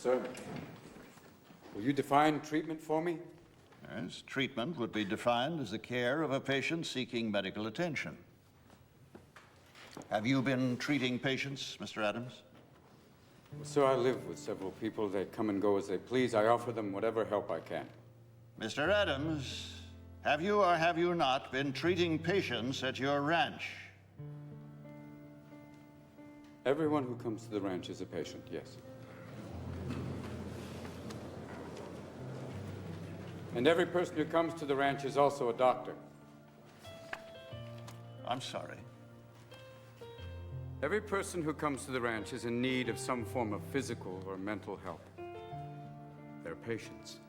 Sir, will you define treatment for me? Yes, treatment would be defined as the care of a patient seeking medical attention. Have you been treating patients, Mr. Adams? Well, sir, I live with several people. They come and go as they please. I offer them whatever help I can. Mr. Adams, have you or have you not been treating patients at your ranch? Everyone who comes to the ranch is a patient, yes. And every person who comes to the ranch is also a doctor. I'm sorry. Every person who comes to the ranch is in need of some form of physical or mental help. They're patients.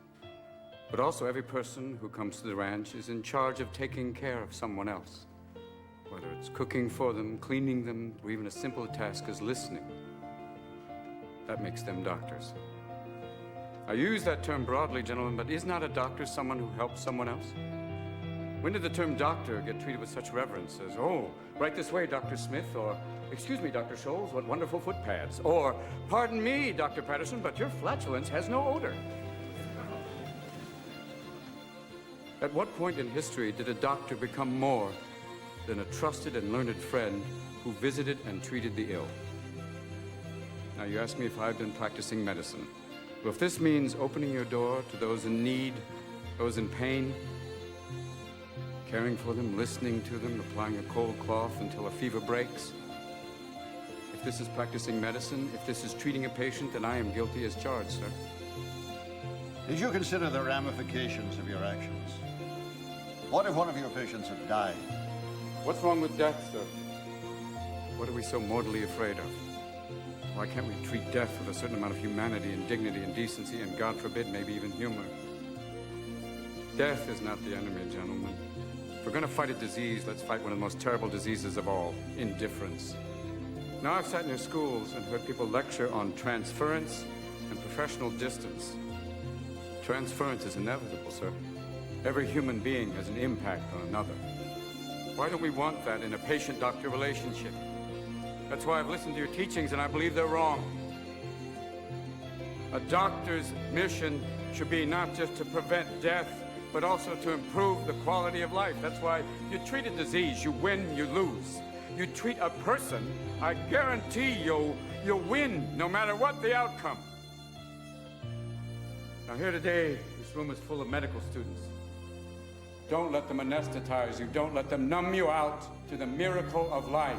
But also every person who comes to the ranch is in charge of taking care of someone else. Whether it's cooking for them, cleaning them, or even a simple task as listening. That makes them doctors. I use that term broadly, gentlemen, but is not a doctor someone who helps someone else? When did the term doctor get treated with such reverence as, oh, right this way, Dr. Smith, or, excuse me, Dr. Scholes, what wonderful foot pads, or, pardon me, Dr. Patterson, but your flatulence has no odor. At what point in history did a doctor become more than a trusted and learned friend who visited and treated the ill? Now, you ask me if I've been practicing medicine. Well, if this means opening your door to those in need, those in pain, caring for them, listening to them, applying a cold cloth until a fever breaks, if this is practicing medicine, if this is treating a patient, then I am guilty as charged, sir. Did you consider the ramifications of your actions? What if one of your patients had died? What's wrong with death, sir? What are we so mortally afraid of? Why can't we treat death with a certain amount of humanity and dignity and decency and, God forbid, maybe even humor? Death is not the enemy, gentlemen. If we're going to fight a disease, let's fight one of the most terrible diseases of all, indifference. Now, I've sat in your schools and heard people lecture on transference and professional distance. Transference is inevitable, sir. Every human being has an impact on another. Why don't we want that in a patient-doctor relationship? That's why I've listened to your teachings and I believe they're wrong. A doctor's mission should be not just to prevent death, but also to improve the quality of life. That's why you treat a disease, you win, you lose. You treat a person, I guarantee you'll win no matter what the outcome. Now here today, this room is full of medical students. Don't let them anesthetize you. Don't let them numb you out to the miracle of life.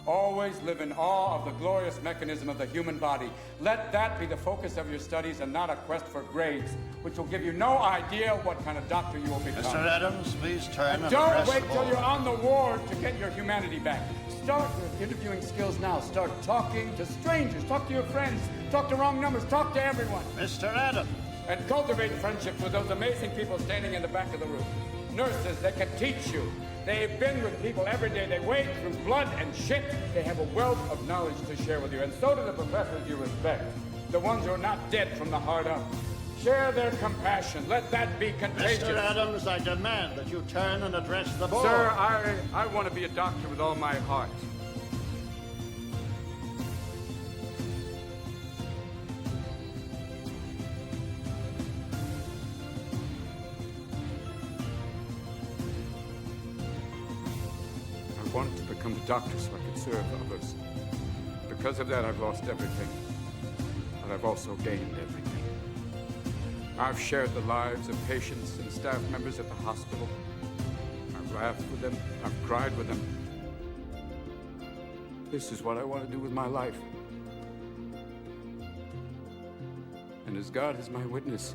Always live in awe of the glorious mechanism of the human body. Let that be the focus of your studies and not a quest for grades, which will give you no idea what kind of doctor you will become. Mr. Adams, please turn and don't wait till you're on the ward to get your humanity back. Start your interviewing skills now. Start talking to strangers. Talk to your friends. Talk to wrong numbers. Talk to everyone. Mr. Adams. And cultivate friendships with those amazing people standing in the back of the room. Nurses that can teach you. They've been with people every day. They wade through blood and shit. They have a wealth of knowledge to share with you. And so do the professors you respect. The ones who are not dead from the heart up. Share their compassion. Let that be contagious. Mr. Adams, I demand that you turn and address the board. Sir, I want to be a doctor with all my heart. I wanted to become a doctor so I could serve others. Because of that, I've lost everything. But I've also gained everything. I've shared the lives of patients and staff members at the hospital. I've laughed with them. I've cried with them. This is what I want to do with my life. And as God is my witness,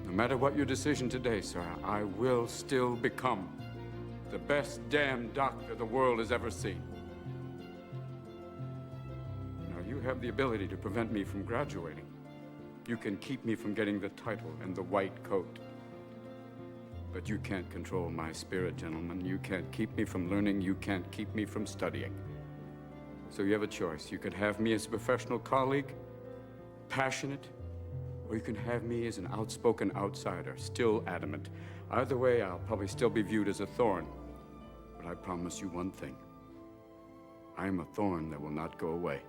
no matter what your decision today, sir, I will still become the best damn doctor the world has ever seen. Now, you have the ability to prevent me from graduating. You can keep me from getting the title and the white coat. But you can't control my spirit, gentlemen. You can't keep me from learning. You can't keep me from studying. So you have a choice. You can have me as a professional colleague, passionate, or you can have me as an outspoken outsider, still adamant. Either way, I'll probably still be viewed as a thorn. But I promise you one thing. I am a thorn that will not go away.